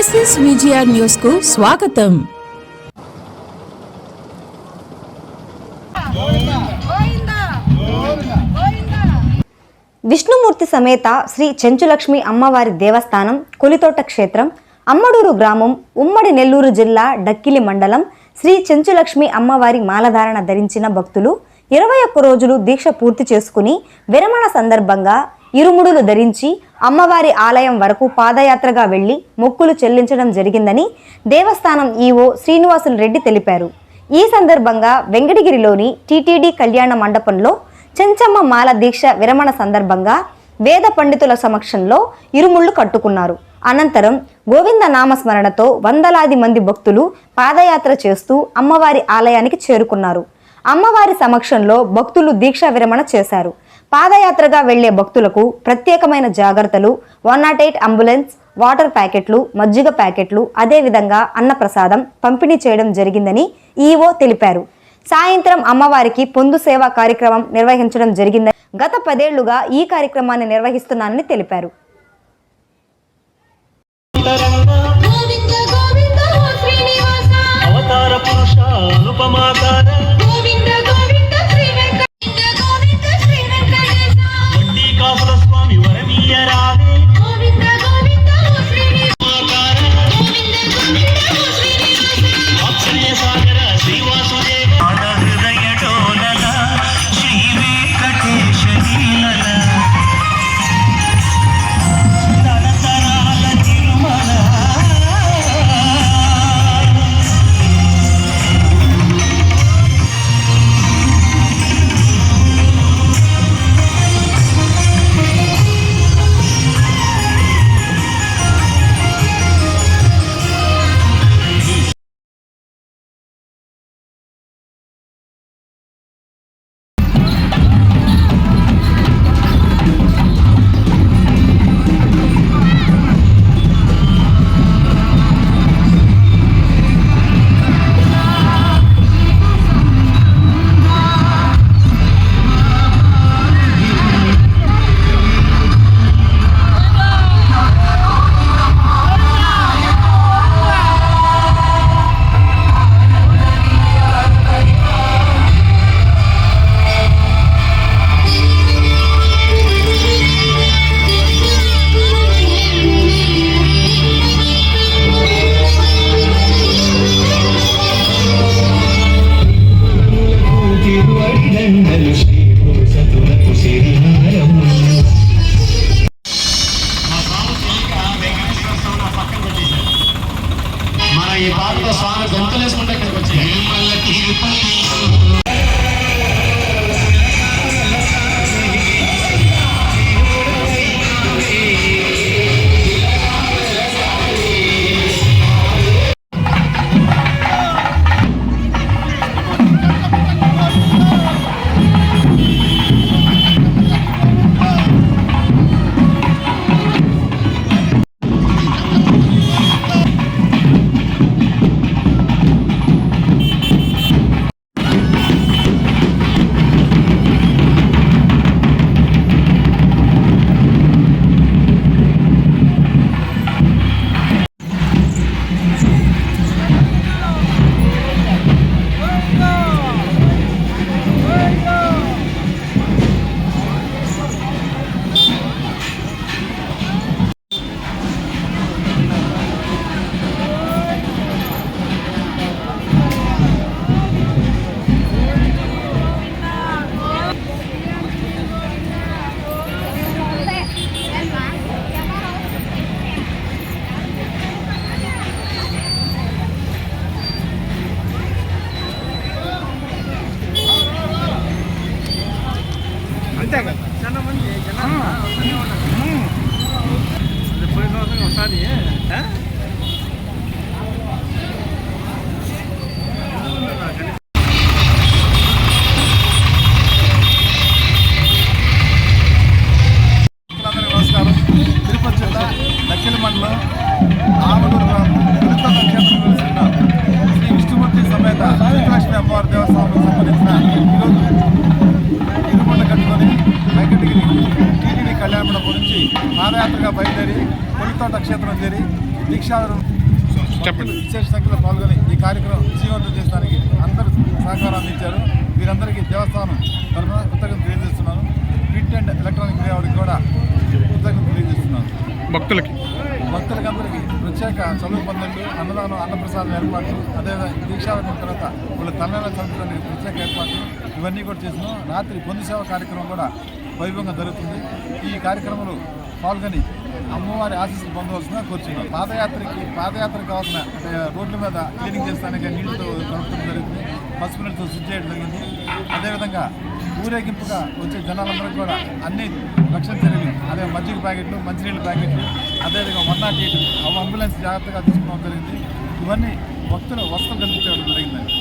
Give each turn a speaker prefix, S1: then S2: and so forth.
S1: SSVGR news కు స్వాగతం.
S2: విష్ణుమూర్తి సమేత శ్రీ చెంచులక్ష్మి అమ్మవారి దేవస్థానం కొలితోట క్షేత్రం అమ్మడూరు గ్రామం ఉమ్మడి నెల్లూరు జిల్లా డక్కిలి మండలం శ్రీ చెంచులక్ష్మి అమ్మవారి మాలధారణ ధరించిన భక్తులు 21 రోజులు దీక్ష పూర్తి చేసుకుని విరమణ సందర్భంగా ఇరుముడులు ధరించి అమ్మవారి ఆలయం వరకు పాదయాత్రగా వెళ్లి మొక్కులు చెల్లించడం జరిగిందని దేవస్థానం ఈవో శ్రీనివాసులు రెడ్డి తెలిపారు. ఈ సందర్భంగా వెంకటగిరిలోని టీటీడీ కళ్యాణ మండపంలో చెంచమ్మ మాల దీక్ష విరమణ సందర్భంగా వేద పండితుల సమక్షంలో ఇరుముళ్లు కట్టుకున్నారు. అనంతరం గోవింద నామస్మరణతో వందలాది మంది భక్తులు పాదయాత్ర చేస్తూ అమ్మవారి ఆలయానికి చేరుకున్నారు. అమ్మవారి సమక్షంలో భక్తులు దీక్ష విరమణ చేశారు. పాదయాత్రగా వెళ్లే భక్తులకు ప్రత్యేకమైన జాగ్రత్తలు, 108 అంబులెన్స్, వాటర్ ప్యాకెట్లు, మజ్జిగ ప్యాకెట్లు, అదేవిధంగా అన్నప్రసాదం పంపిణీ చేయడం జరిగిందని ఈవో తెలిపారు. సాయంత్రం అమ్మవారికి పొందు సేవా కార్యక్రమం నిర్వహించడం జరిగిందని, గత 10 ఏళ్లుగా ఈ కార్యక్రమాన్ని నిర్వహిస్తున్నానని తెలిపారు.
S3: ఈ పాటలో స్వామి గొంతులేసుకుంటే ఇక్కడికి వచ్చాయి. డక్కిలి మండలం ఆమడూరు గ్రామం కొలితోట క్షేత్రం శ్రీ విష్ణుమూర్తి సమేత చెంచులక్ష్మి అమ్మవారి దేవస్థానం సంబంధించిన ఈరోజు ఇరుముళ్ళు కట్టుకొని వెంకటగిరి టీటీడీ కళ్యాణ మండపం నుంచి పాదయాత్రగా బయలుదేరి కొలితోట క్షేత్రం చేరి
S4: దీక్షావరం చెప్పండి విశేష సంఖ్యలో పాల్గొని ఈ కార్యక్రమం విజయవంతం చేయడానికి అందరూ సహకారం అందించారు. వీరందరికీ దేవస్థానం తరఫున కృతజ్ఞతలు తెలియజేస్తున్నాను. ప్రింట్ అండ్ ఎలక్ట్రానిక్ మీడియా వారికి కూడా కృతజ్ఞతలు తెలియజేస్తున్నాను. భక్తులకందరికీ ప్రత్యేక చదువు పందులు, అన్నదానం, అన్నప్రసాదం ఏర్పాట్లు, అదేవిధంగా దీక్షావరం తర్వాత వాళ్ళు తలనైనా చదువుకోవడానికి ప్రత్యేక ఏర్పాట్లు ఇవన్నీ కూడా చేసినాం. రాత్రి పొందు సేవ కార్యక్రమం కూడా వైభవంగా జరుగుతుంది. ఈ కార్యక్రమంలో పాల్గొని అమ్మవారి ఆశీస్సులు పొందవలసిన కోరుచున్నాం. పాదయాత్రకు కావాల్సిన అంటే రోడ్ల మీద క్లీనింగ్ చేస్తానికి నీళ్ళతో కలుపుకోవడం జరుగుతుంది. పసుపు నీళ్ళతో శుద్ధి చేయడం జరిగింది. అదేవిధంగా ఊరేగింపుగా వచ్చే జనాలందరికీ కూడా అన్ని రక్షణ చర్యలు, అదే మజ్జిగ ప్యాకెట్లు, మంచినీళ్ళ ప్యాకెట్లు, అదేవిధంగా 108 అంబులెన్స్ జాగ్రత్తగా తీసుకోవడం జరిగింది. ఇవన్నీ భక్తులు వసతులు కల్పించడం జరిగిందండి.